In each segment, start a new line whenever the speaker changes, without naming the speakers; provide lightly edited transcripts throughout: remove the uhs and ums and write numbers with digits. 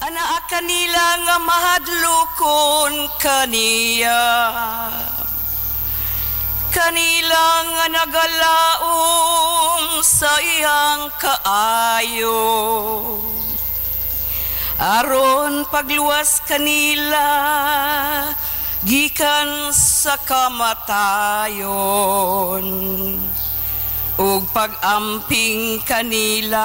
Ana kanila nga mahadlukon kaniya, kanila nga nagalaom sa iyang kaayo. Aron pagluwas kanila gikan sa kamatayon, ug pag-amping kanila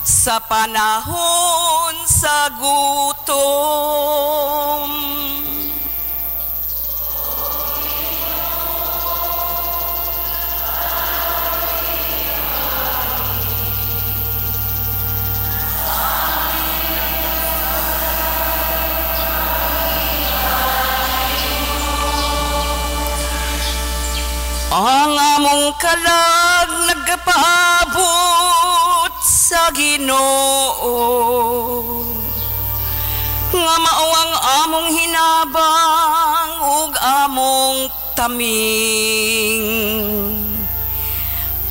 sa panahon sa gutom. Ang among kalag nagpaabot sa Ginoo, nga mao ang among hinabang ug among taming.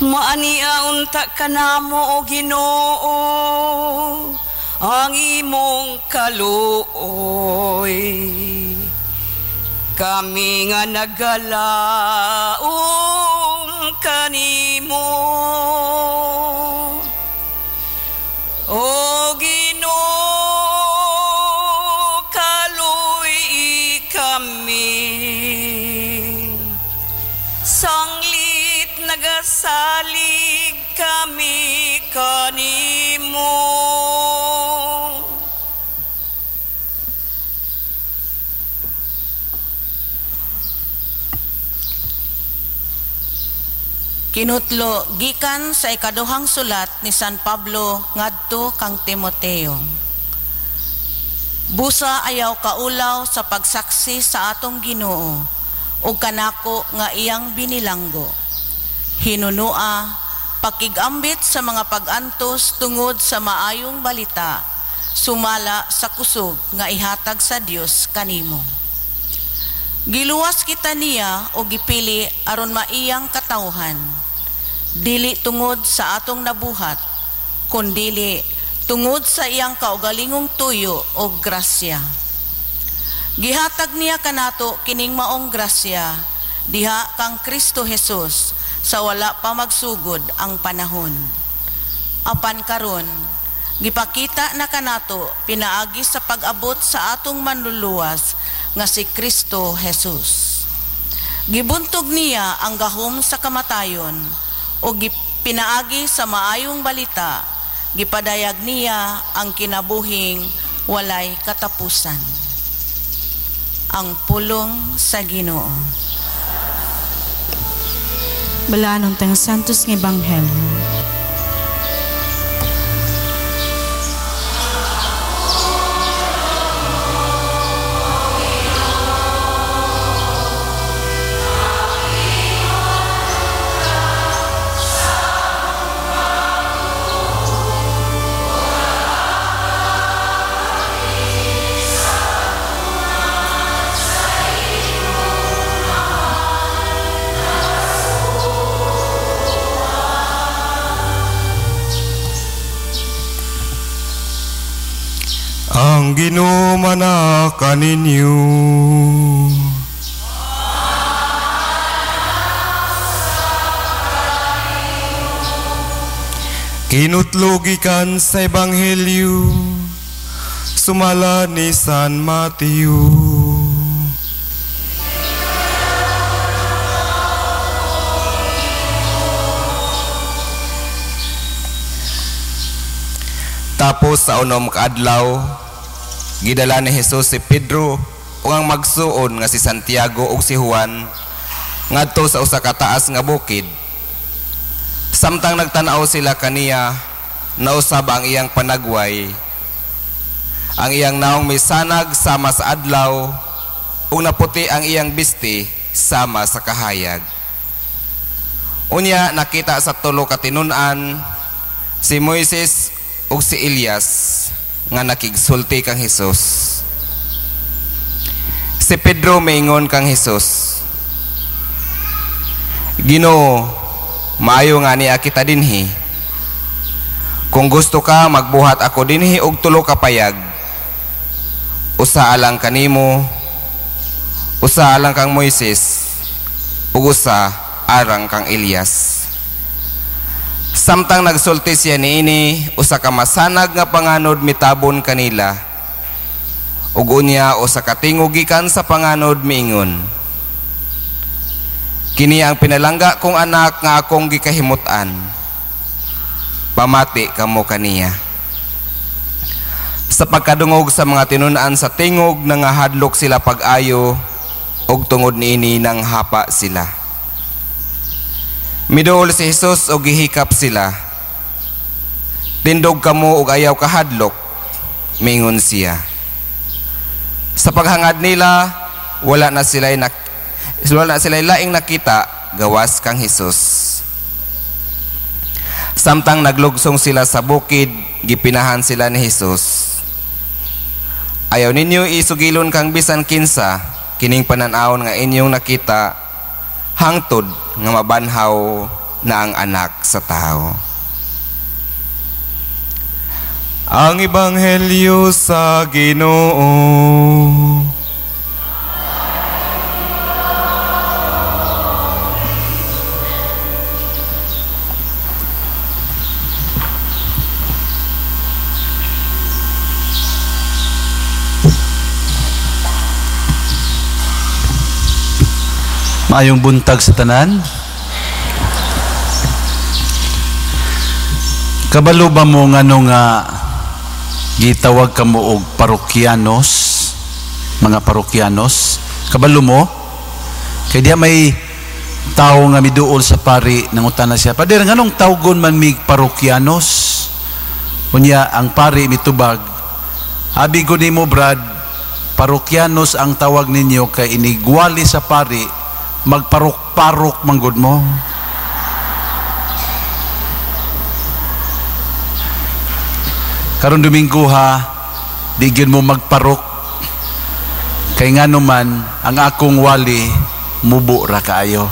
Maania unta kanamo o Ginoo ang imong kaluoy. Kami nga nagalaom kanimo, o Ginoo, kaluy kami. Sanglit nagasalig kami kanimo.
Kinutlo gikan sa ikaduhang sulat ni San Pablo ngadto kang Timoteo. Busa ayaw kaulaw sa pagsaksi sa atong Ginoo ug kanako nga iyang binilanggo. Hinunua pakigambit sa mga pag-antos tungod sa maayong balita, sumala sa kusog nga ihatag sa Dios kanimo. Giluwas kita niya o gipili aron maiyang katawhan, dili tungod sa atong nabuhat, kundili tungod sa iyang kaugalingong tuyo o grasya. Gihatag niya kanato kining maong grasya diha kang Kristo Jesus sa wala pa magsugod ang panahon. Apan karon gipakita na kanato pinaagi sa pag-abot sa atong manluluwas nga si Kristo Jesus. Gibuntog niya ang gahom sa kamatayon o pinaagi sa maayong balita, gipadayag niya ang kinabuhing walay katapusan. Ang pulong sa Ginoo.
Balanon tang santos nga Ebanghelyo.
Ang Ginoo manaka ninyo. Kinutlogikan sa Ebanghelyo sumala ni San Mateo. Tapos sa unom kaadlaw, gidala ni Jesus si Pedro ug ang magsuon nga si Santiago ug si Juan ngadto sa usa ka taas nga bukid. Samtang nagtan-aw sila kaniya, nausab ang iyang panagway. Ang iyang naong misanag sama sa adlaw ug naputi ang iyang bisti sama sa kahayag. Unya nakita sa tulo ka tinun-an si Moises ug si Elias nga nakigsulti kang Hesus. Si Pedro maingon kang Hesus, Ginoo, maayo nga niya kita dinhi. Kung gusto ka magbuhat ako dinhi og 3 ka payag, usa alang kanimo, usa alang kang Moises, ug usa arang kang Elias. Samtang nagsulti siya niini, usa ka masanag nga panganod mitabon kanila, ug unya usa ka tingog gikan sa panganod miingon, kini ang pinalangga kong anak nga akong gikahimutan, pamati kamo kaniya. Sa pagkadungog sa mga tinun-an sa tingog, nangahadlok sila pag-ayo, og tungod niini nang hapa sila. Miduol si Jesus og gihikap sila. Tindog kamo og ayaw kahadlok, mingon siya. Sa paghangad nila, wala na sila laing nakita gawas kang Jesus. Samtang naglugsong sila sa bukid, gipinahan sila ni Jesus. Ayaw ninyo isugilon kang bisan kinsa kining panan-awon nga inyong nakita, hangtod nga mabanhaw na ang anak sa tao. Ang Ebanghelyo sa Ginoo.
Maayong buntag sa tanan. Kabalo ba mo ngano nga gitawag kamo og parokyanos, mga parokyanos? Kabalo mo? Kay diya may tao nga miduol sa pari, nangutana siya, "Pader, nganong tawgon man mig parokyanos?" Unya ang pari mitubag, "Abi ko nimo brad, parokyanos ang tawag ninyo kay inigwali sa pari, magparok-parok manggod mo." Karon Domingo ha, di gyud mo magparok. Kay ngano man ang akong wali mubo ra kaayo.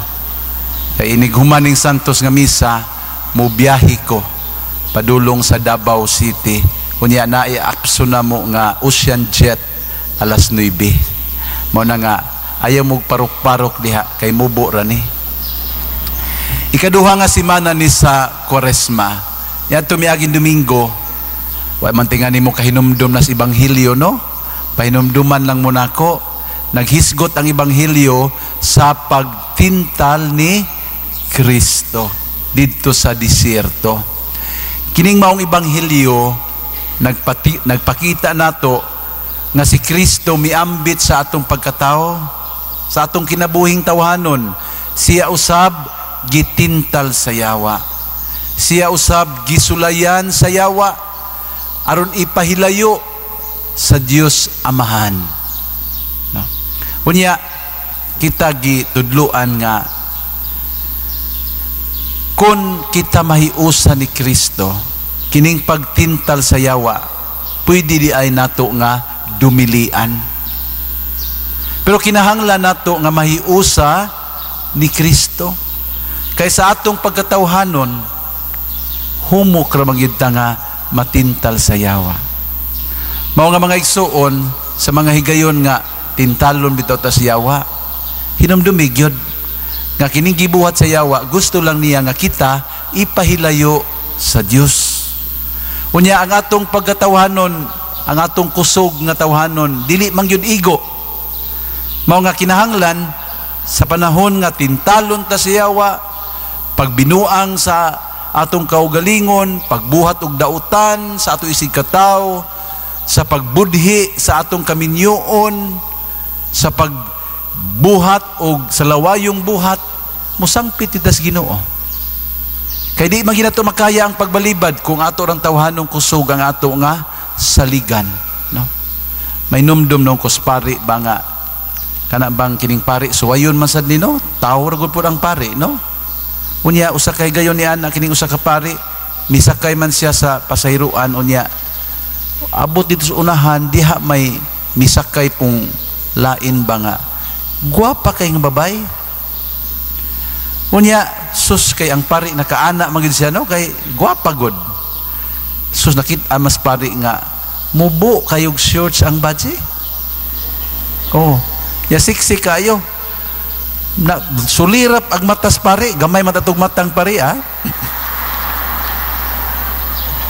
Kay inig humaning Santos nga misa, mubiyahe ko padulong sa Davao City. Unya na i-apso na mo nga Ocean Jet alas 9. Mao na nga ayaw mo parok-parok diha kay mubo ra ni. Ikaduha nga semana ni sa Kwaresma, yan tumiaging Domingo, wa man tingan nimo kahinumdum na sa Ebanghelyo, no? Pahinumduman lang muna ko. Naghisgot ang Ebanghelyo sa pagtintal ni Kristo dito sa disyerto. Kining maong Ebanghelyo nagpakita nato nga si Kristo miambit sa atong pagkatao, sa atong kinabuhing tawhanon. Siya usab gitintal sa yawa, siya usab gisulayan sa yawa aron ipahilayo sa Dios Amahan, no? Unya kita gitudloan nga kung kita mahiusa ni Kristo, kining pagtintal sa yawa pwede di ay nato nga dumilian. Pero kinahanglan nato nga mahiusa ni Kristo, kay sa atong pagkatawhanon humok ra magyud ta nga matintal sa yawa. Mao nga mga igsuon sa mga higayon nga tintalon bitaw ta sa yawa, hinumdumi gyud nga kining gibuhat sa yawa gusto lang niya nga kita ipahilayo sa Dios. Unya ang atong pagkatawhanon, ang atong kusog nga tawhanon dili man gyud igo. Mao nga kinahanglan sa panahon nga tintalon ta sa yawa, pagbinuang sa atong kaugalingon, pagbuhat og dautan sa ato isig katawo, sa pagbudhi sa atong kaminyoon, sa pagbuhat og sa lawayong buhat, musangpit ita sa Ginoo. Kay di man ginato makaya ang pagbalibad kung ato rang tawhanong kusog ang ato nga saligan, no? May numdum nung kuspari ba nga kana bang kining pari suwayon man sad nino, tawo ra gud pud ang pari, no? Unya usa kay gayon ni ana kining usa ka pari, misakay man siya sa pasayruan, unya abot dito sa unahan diha may misakay pong lain ba nga gwapa kay nga babay. Unya sus kay ang pari nakaana magid siya, no? Kay gwapa god. sus nakita mas pare nga mubo kayog shorts ang badge. Oh, ya siksi kayo. Na, sulirap ang matas pare, gamay matatog matang pare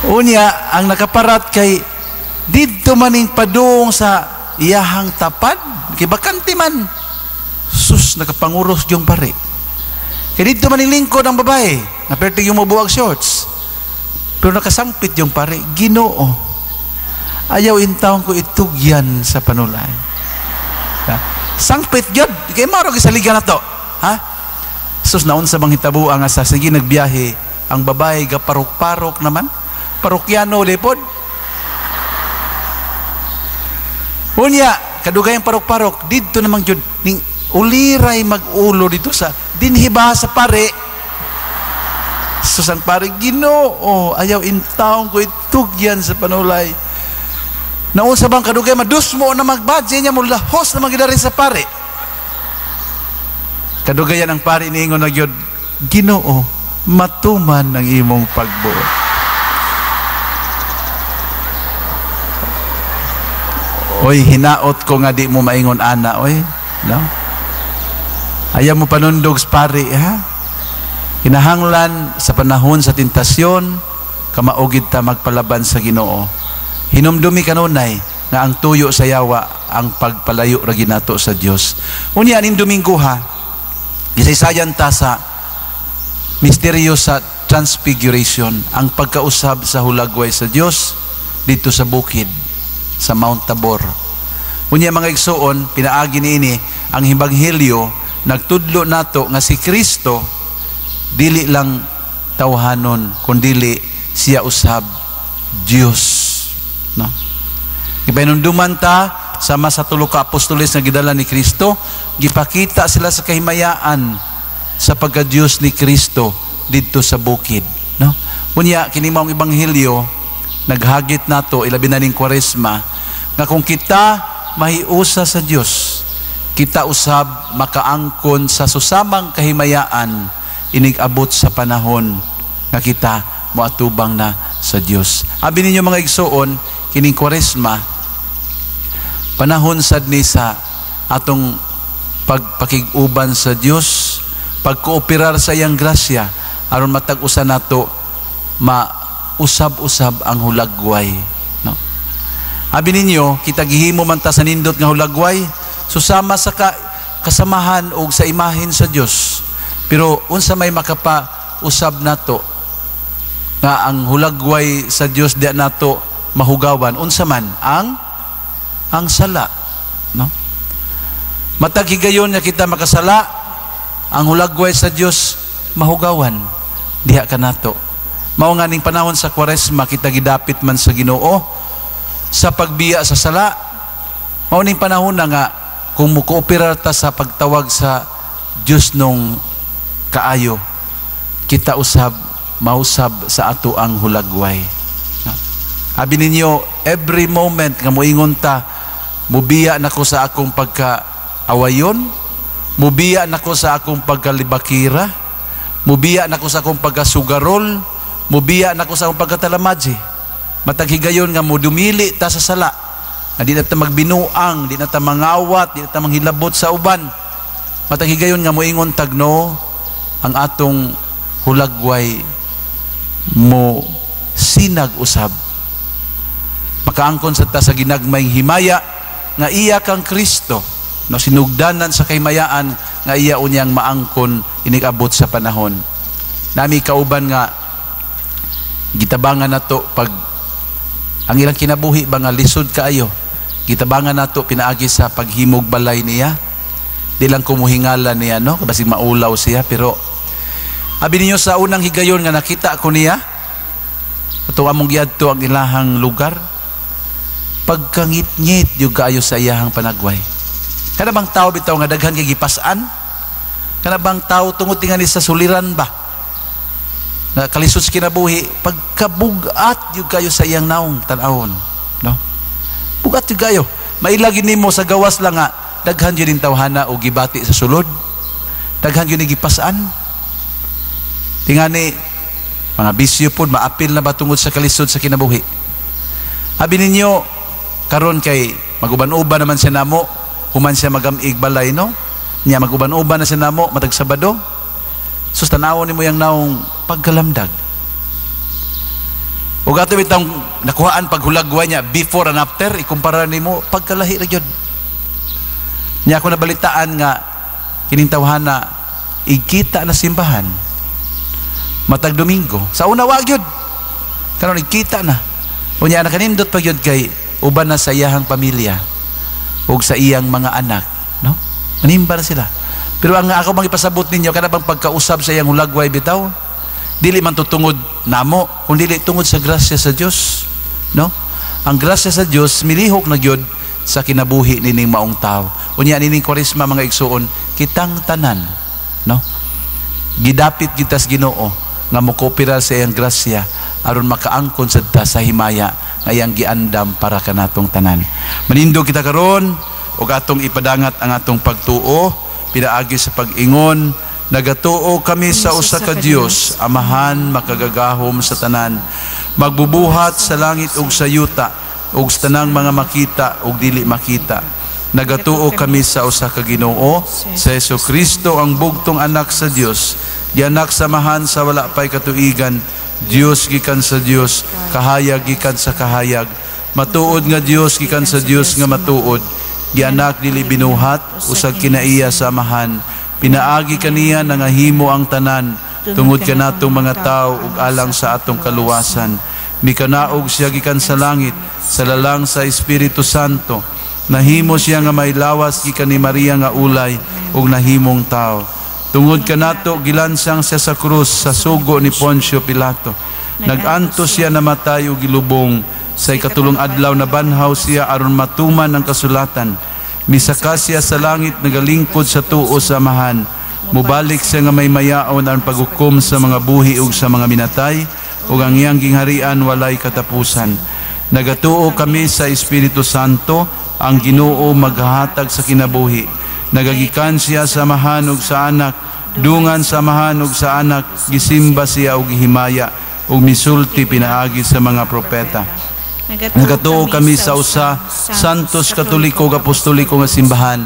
Unya ang nakaparat kay didto maning padung sa iyahang tapad, kay bakante man. Sus nakapanguros yung pare. Kay didto maning lingkod ang babae, naperti yung mabuwag shorts. Pero nakasampit yung pare, Ginoo. Ayaw intawon ko itugyan sa panulay. Sangpit gyud, kay maro gisaligan nato. Ha? Sus naon sa bang hitabo ang asa sige nagbiyahe, ang babae ga parok-parok naman. Parokyano lipod. Unya, kadugay ang parok-parok didto namang jud ning uliray mag-ulo dito sa dinhiba sa pare. Susan pare, Ginoo, ayaw intawon ko itugyan sa panulay. Naon sa bang kadugay madus mo na magbadje niya mo lahos na magidari sa pare. Kadugayan ang pare niingon na gyud, Ginoo, matuman ang imong pagbuot. Oy, hinaot ko nga di mo maingon ana, oy. No? Ayaw mo panundog sa pare, ha? Hinahanglan sa panahon sa tentasyon, kamaugid ta magpalaban sa Ginoo. Hinumdumi kanunay nga ang tuyo sa yawa ang pagpalayo ra ginato sa Dios. Unya ning Domingo ha, gisaysayan ta sa misteryo sa transfiguration, ang pagkausab sa hulagway sa Dios dito sa bukid sa Mount Tabor. Unya mga igsoon, pinaagi niini ang Ebanghelyo nagtudlo nato nga si Kristo dili lang tawhanon kundili siya usab Dios, no? Ipainunduman ta sama sa tulo ka apostoles na gidala ni Kristo, gipakita sila sa kahimayaan sa pagka-Dios ni Kristo didto sa bukid, no? Unya kini maong ebanghelyo naghagit nato ilabi na ning Kwaresma nga kung kita mahiusa sa Dios, kita usab makaangkon sa susamang kahimayaan inig-abot sa panahon nga kita moatubang na sa Dios. Abi ninyo mga igsoon, kining Kwaresma panahon sad ni sa atong pagpakig-uban sa Dios, pagkooperar sa iyang grasya aron matag-usa nato mausab-usab ang hulagway, no? Abi ninyo, kita gihimo man ta sa nindot nga hulagway susama sa kasamahan o sa imahen sa Dios. Pero unsa may makapa-usab nato nga ang hulagway sa Dios di nato mahugawan, unsa man ang sala, no? Matag higayon nga kita makasala, ang hulagway sa Dios mahugawan diha kanato. Mao nga ning panahon sa Kwaresma kita gidapit man sa Ginoo sa pagbiya sa sala. Mao ning panahon na nga kung mukooperar ta sa pagtawag sa Dios nung kaayo, kita usab mausab sa ato ang hulagway. Abi ninyo, every moment nga moingon ta, mubiya nako sa akong pagkaawayon, mubiya nako sa akong pagkalibakira, mubiya nako sa akong pagkasugarol, mubiya nako sa akong pagkatalamadji. Matag higayon nga mo dumili ta sa sala, nga di na ta magbinuang, di na ta mangawat, di na ta manghilabot sa uban. Matag higayon nga moingon tagno, ang atong hulagway mo sinag usab. Makaangkon sa ta sa ginagmayng himaya nga iya kang Kristo, no, sinugdanan sa kaymayaan nga iya unyang maangkon inig-abot sa panahon. Nami kauban nga gitabangan nato pag ang ilang kinabuhi ba nga lisod kaayo, gitabangan nato pinaagi sa paghimog balay niya. Di lang kumuhingala niya, no, basig maulaw siya, pero abi ninyo sa unang higayon nga nakita ko niya, ato among giadto ang ilahang lugar, pagkangit-ngit yung kaayo sa iyahang panagway. Kana bang tao bitaw nga daghan kay gipasan? Kana bang tao tungod tingali sa suliran ba? Na kalisod sa kinabuhi, pagkabugat yung kayo sa iyang naong tanawon, no? Bugat yung kayo. Mailagi nimo sa gawas lang nga daghan yun yung tawhana o gibati sa sulod, daghan yun yung gipasan. Tingani mga bisyo po, maapil na ba tungod sa kalisod sa kinabuhi? Habi ninyo, karon kay maguban-uban naman siya namo, human siya magamig balay, no? Niya maguban-uban na siya namo, matag Sabado. So, tanawon ni mo yung naong pagkalamdag. O gato bitang nakuhaan paghulagwa niya, before and after, ikumpara ni mo, pagkalahi ra gyud. Niya ako nabalitaan nga, kining tawhana, igkita na simbahan, matag Domingo. Sa una wag yun. Karon igkita na. Unya na kanindot pa yun kay uban na sa iyahang pamilya ug sa iyang mga anak, no? Manimba na sila. Pero ang ako bang ipasabot ninyo kada bang pagkausab sa iyang hulagway bitaw, dili man tutungod namo, kundi dili tungod sa grasya sa Dios, no? Ang grasya sa Dios milihok na gyud sa kinabuhi nining maong tao. Unya nining Kwaresma mga igsuon, kitang tanan, no? Gidapit kita sa Ginoo nga mokopera sa iyang grasya aron makaangkon sadta sa himaya nga iyang giandam para kanatong tanan. Manindog kita karon ug atong ipadangat ang atong pagtuo pinaagi sa pag-ingon. Nagatuo kami sa usa ka Dios, Amahan makagagahom sa tanan, magbubuhat sa langit ug sa yuta ug sa tanang mga makita ug dili makita. Nagatuo kami sa usa ka Ginoo, sa Jesucristo ang bugtong anak sa Dios, gianak samahan sa wala pay katuigan, Dios gikan sa Dios, kahayag gikan sa kahayag, matuod nga Dios gikan sa Dios nga matuod, gianak dili binuhat, usag kinaiya samahan, pinaagi kaniya nangahimo ang tanan, tungod kanatong mga tao ug alang sa atong kaluwasan. Mikanaog siya gikan sa langit, sa lalang sa Espiritu Santo, nahimo siya nga may lawas gikan ni Maria nga ulay ug nahimong tao. Tungod kanato gilansang siya sa krus sa sugo ni Poncio Pilato. Nagantos siya namatay ug gilubong, sa ikatulong adlaw na banhaw siya aron matuman ang kasulatan. Misaka siya sa langit nagalingkod sa tuo sa Amahan. Mubalik siya nga may mayaon ang paghukom sa mga buhi ug sa mga minatay, ug ang iyang gingharian walay katapusan. Nagatuo kami sa Espiritu Santo, ang Ginoo maghahatag sa kinabuhi. Nagagikan siya sa Amahan ug sa Anak, dungan sa Amahan ug sa Anak, gisimba siya ug gihimaya, ug misulti pinaagi sa mga propeta. Nagatuo kami sa usa santos katoliko ug apostoliko nga simbahan.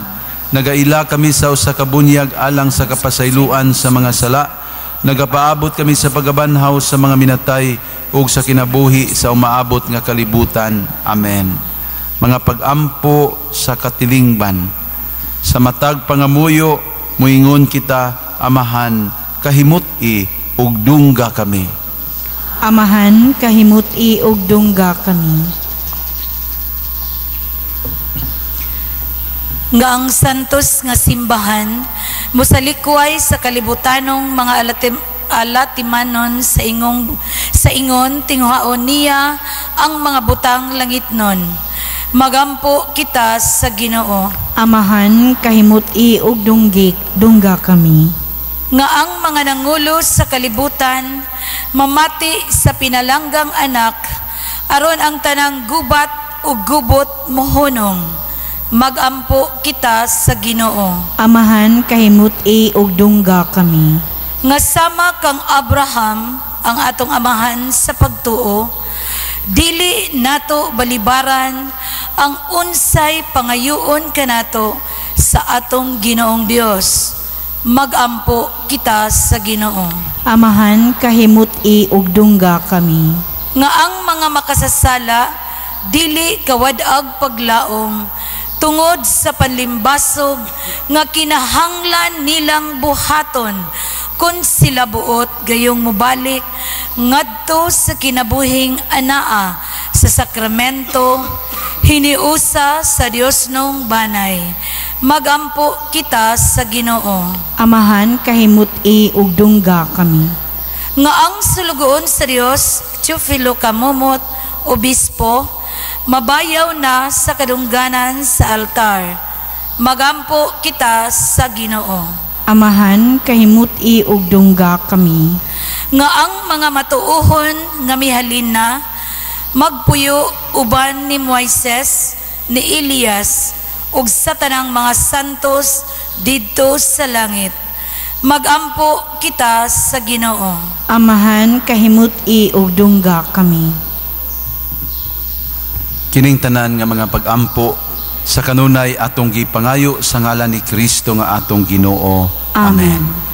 Nagaila kami sa usa ka bunyag alang sa kapasayloan sa mga sala. Nagapaabot kami sa pagabanhaw sa mga minatay ug sa kinabuhi sa umaabot nga kalibutan. Amen. Mga pag-ampo sa katilingban, sa matag pangamuyo muingon kita, Amahan, kahimut-i ug dungga kami.
Amahan, kahimut-i ug dungga kami.
Nga ang santos nga simbahan musalikway sa kalibutanong mga alatimanon sa ingon tinguhaon niya ang mga butang langitnon. Magampo kita sa Ginoo.
Amahan, kahimut-i ug dungga kami.
Nga ang mga nangulo sa kalibutan mamati sa pinalanggang anak, aron ang tanang gubat ug gubot mohunong. Magampo kita sa Ginoo.
Amahan, kahimut-i ug dungga kami.
Nga sama kang Abraham, ang atong amahan sa pagtuo, dili nato balibaran ang unsay pangayuon kanato sa atong Ginoong Dios. Magampo kita sa Ginoo.
Amahan, kahimut-i ug dungga kami.
Nga ang mga makasasala dili kawadag paglaom tungod sa panlimbasog nga kinahanglan nilang buhaton kun sila buot gayong mubalik ngadto sa kinabuhing anaa sa sakramento hiniusa sa Dios nung banay. Magampo kita sa Ginoo.
Amahan, kahimut-i ug dungga kami.
Nga ang sulugoon sa Dios, Teofilo Kamumot, Obispo, mabayaw na sa kadungganan sa altar. Magampo kita sa Ginoo.
Amahan, kahimut-i ug dungga kami.
Nga ang mga matuuhon nga mihalin na, magpuyo uban ni Moises, ni Elias, ug sa tanang mga santos didto sa langit. Magampo kita sa Ginoo.
Amahan, kahimut-i ug dungga kami.
Kining tanan nga mga pagampo sa kanunay atong gipangayo sa ngalan ni Kristo nga atong Ginoo.
Amen.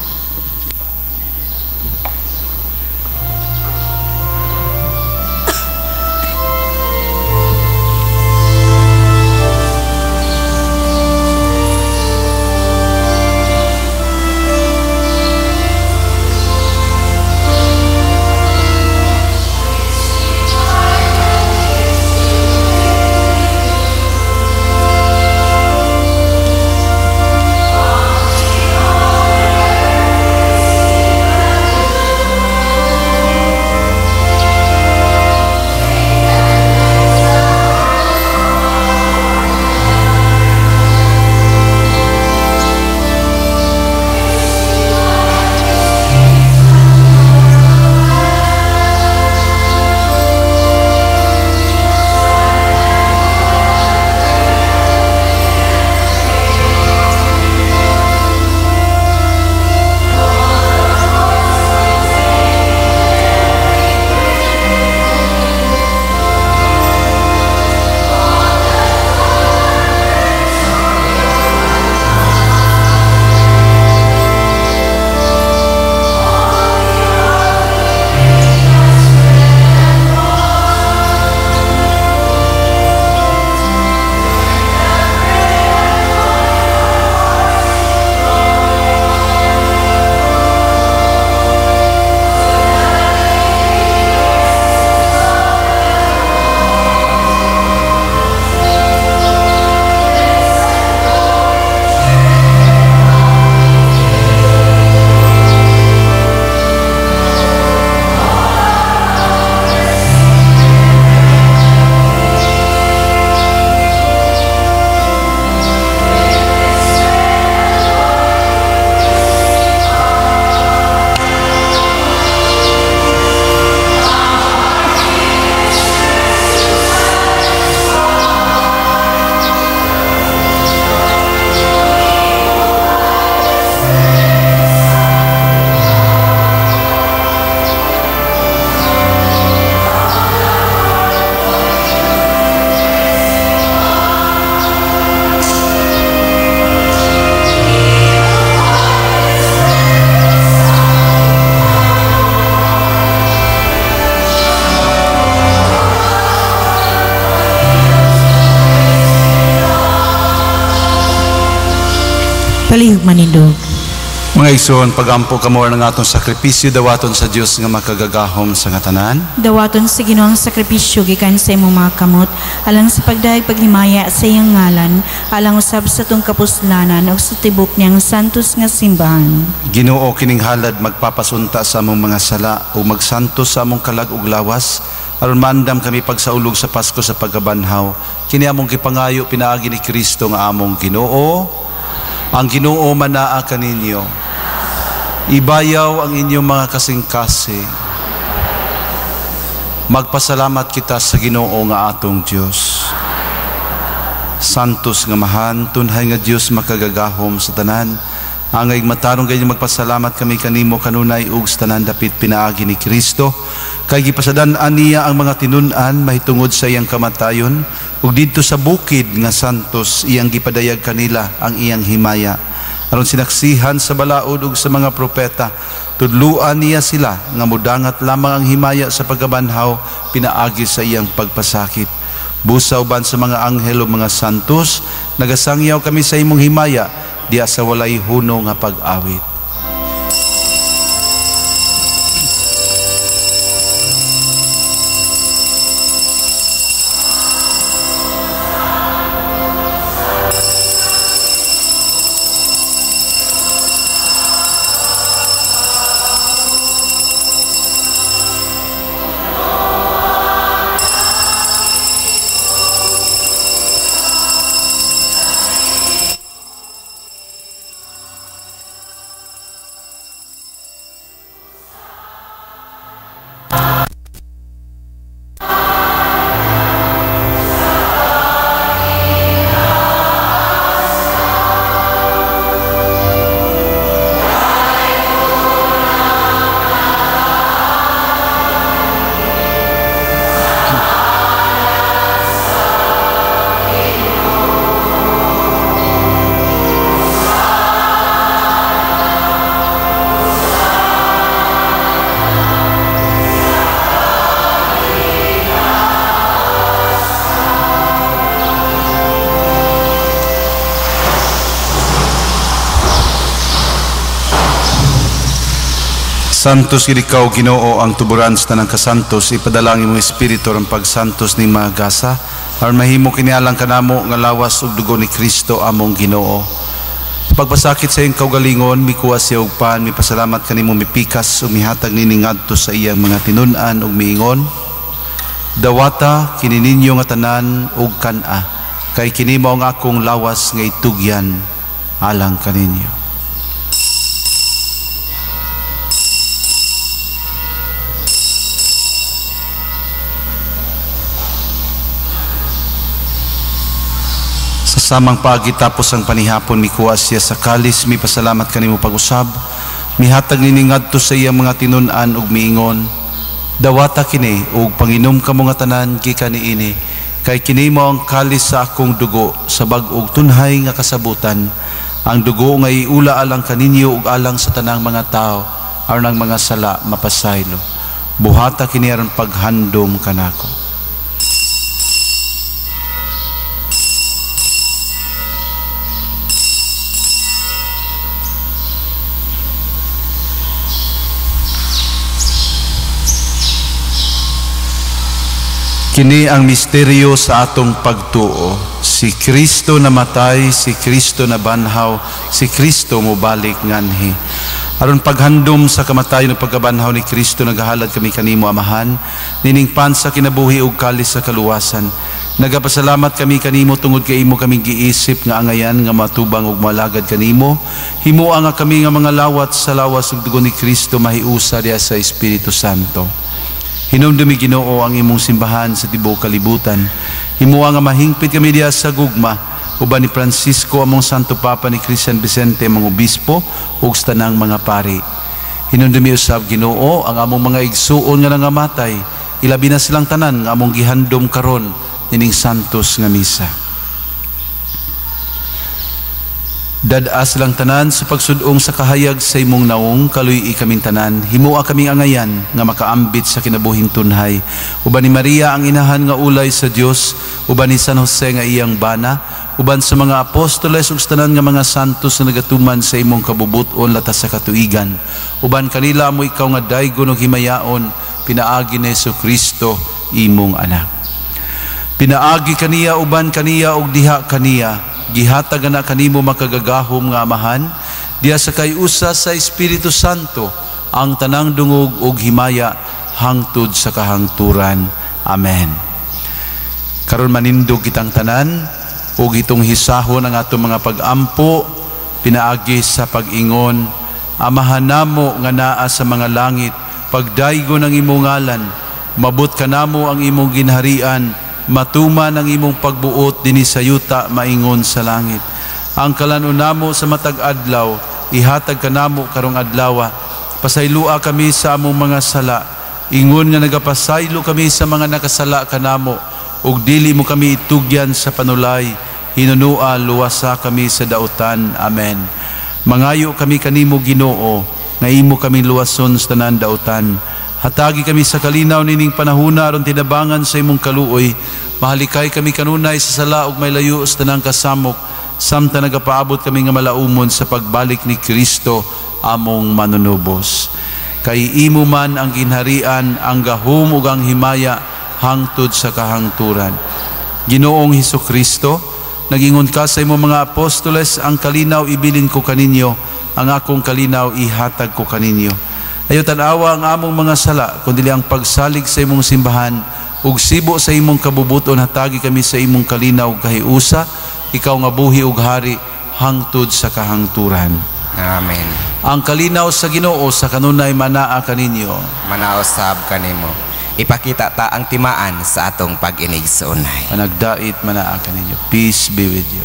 Palihog manindog.
Mga igsoon, pagampo kamo ng atong sakripisyo dawaton sa Dios nga makagagahom sa ngatanan.
Dawaton sa Ginoong sakripisyo gikan sa imong mga kamot, alang sa pagdayeg paglimaya sa iyang ngalan, alang usab sa tong kapuslanan ug sa tibok niyang santos nga simbahan.
Ginoo, kining halad magpapasunta sa among mga sala ug magsantos sa among kalag ug lawas, aron maandam kami pagsaulog sa Pasko sa pagkabanhaw. Kini among gipangayo pinaagi ni Kristo nga among Ginoo. Ang Ginoo manaa kaninyo. Ibayaw ang inyong mga kasing-kasi. Magpasalamat kita sa Ginoo nga atong Dios. Santos nga mahan, tunhay nga Dios makagagahom sa tanan. Angay matarong ganyan magpasalamat kami kanimo kanunay ug sa tanan dapit pinaagi ni Kristo. Kay gipasadan-an niya ang mga tinun-an mahitungod sa iyang kamatayon. Ug dito sa bukid nga santos iyang gipadayag kanila ang iyang himaya. Aron sinaksihan sa balaod ug sa mga propeta, tudluan niya sila nga mudangat lamang ang himaya sa pagkabanhaw pinaagi sa iyang pagpasakit. Busa uban sa mga anghel o mga santos, nagasangyaw kami sa imong himaya diya sa walay huno nga pag-awit. Santos gid ikaw Ginoo ang tuburan sa tanang kasantos, ipadalangin mo espiritu ang pagsantos ni magasa aron mahimo kinialang kanamo nga lawas ug dugo ni Kristo among Ginoo. Sa pagpasakit sa iyong kaugalingon, mikuha siya og pan, mipasalamat kanimo, mipikas ug mihatag nini ngadto sa iyang mga tinun-an ug miingon, dawata kini ninyo nga tanan ug kan-a, kay kini mao ang akong lawas nga itugyan alang kaninyo. Sa samang pagitapos ang panihapon, mikuha siya sa kalis, mipasalamat kanimo pag-usab, mihatag nini ngadto sa iyang mga tinun-an ug miingon, dawata kini ug panginom kamo nga tanan gikan niini, kay kini mao ang kalis sa akong dugo sa bag-og tunhay nga kasabutan, ang dugo nga iula alang kaninyo ug alang sa tanang mga tao aron ang mga sala mapasaylo. Buhata kini aron paghandom kanako. Kini ang misteryo sa atong pagtuo. Si Kristo namatay, si Kristo nabanhaw, si Kristo mobalik nganhi. Aron paghandom sa kamatayon ug pagkabanhaw ni Kristo, nagahalad kami kanimo Amahan, niningpan sa kinabuhi ug kalis sa kaluwasan. Nagapasalamat kami kanimo tungod kay imo kami giisip nga angayan nga matubang ug malagad kanimo. Himua nga kami nga mga lawat sa lawas ug dugo ni Kristo mahiusa diha sa Espiritu Santo. Hinumdumi Ginoo ang imong simbahan sa tibuok kalibutan. Himuwa nga mahingpit kami diha sa gugma uban ni Francisco among Santo Papa, ni Christian Vicente among obispo ug sa tanang mga pari. Hinumdumi usab Ginoo ang among mga igsuon nga nangamatay, ilabi na silang tanan nga among gihandom karon nining santos nga misa. Dad-a silang tanan sa pagsudong sa kahayag sa imong naong, kaluy kaming tanan, himua kaming angayan nga makaambit sa kinabuhing tunhay. Uban ni Maria ang inahan nga ulay sa Dios, uban ni San Jose nga iyang bana, uban sa mga apostoles ug tanan nga mga santos na nagatuman sa imong kabubuton latas sa katuigan. Uban kanila mo ikaw nga daygon ug himayaon, pinaagi ni Jesucristo imong anak. Pinaagi kaniya uban kaniya ug diha kaniya. Gihatag na kanimo makagagahom nga Amahan, diya sa kayusa sa Espiritu Santo, ang tanang dungog ug himaya hangtod sa kahangturan. Amen. Karon manindog kitang tanan ug itong hisahon ang atong mga pag-ampo, pinaagi sa pag-ingon, Amahan namo nga naa sa mga langit, pagdaygon ang imong ngalan, mabot kanamo ang imong ginharian, matuman ang imong pagbuot dinhi sa yuta maingon sa langit. Ang kalanon namo sa matag adlaw ihatag kanamo karong adlaw. Pasaylua kami sa among mga sala, ingon nga nagapasaylo kami sa mga nakasala kanamo, ug dili mo kami itugyan sa panulay, hinunua luwasa kami sa dautan. Amen. Mangayo kami kanimo Ginoo nga imo kami luwason sa tanan dautan. Hatagi kami sa kalinaw nining panahuna aron tinabangan sa imong kaluoy. Mahalikay kami kanunay sa sala ug may layo sa tanang kasamok, samtang nagapaabot kami nga malaumon sa pagbalik ni Kristo among manunubos. Kay imo man ang ginharian, ang gahom ug ang himaya hangtod sa kahangturan. Ginoong Hesukristo, nagingon ka sa imong mga apostoles, ang kalinaw ibilin ko kaninyo, ang akong kalinaw ihatag ko kaninyo. Ayo tanawa ang among mga sala, kundi ang pagsalig sa imong simbahan, ug sibo sa imong kabubuton hatagi kami sa imong kalinaw kahiusa, ikaw nga buhi ug hari hangtod sa kahangturan.
Amen.
Ang kalinaw sa Ginoo sa kanunay manaa kaninyo.
Manaosab kanimo. Ipakita ta ang timaan sa atong pag-inig sa unay.
Panagdait manaa kaninyo. Peace be with you.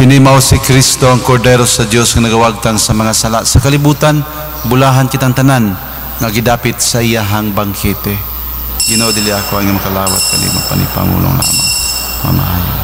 Kini mao si Kristo ang kordero sa Dios nga nagawagtan sa mga sala sa kalibutan. Bulahan kitang tanan nga gidapit sa iyahang bangkete. Ginoo dili ako ang makalawat kani mapanipamulong lamang. Mamahayo.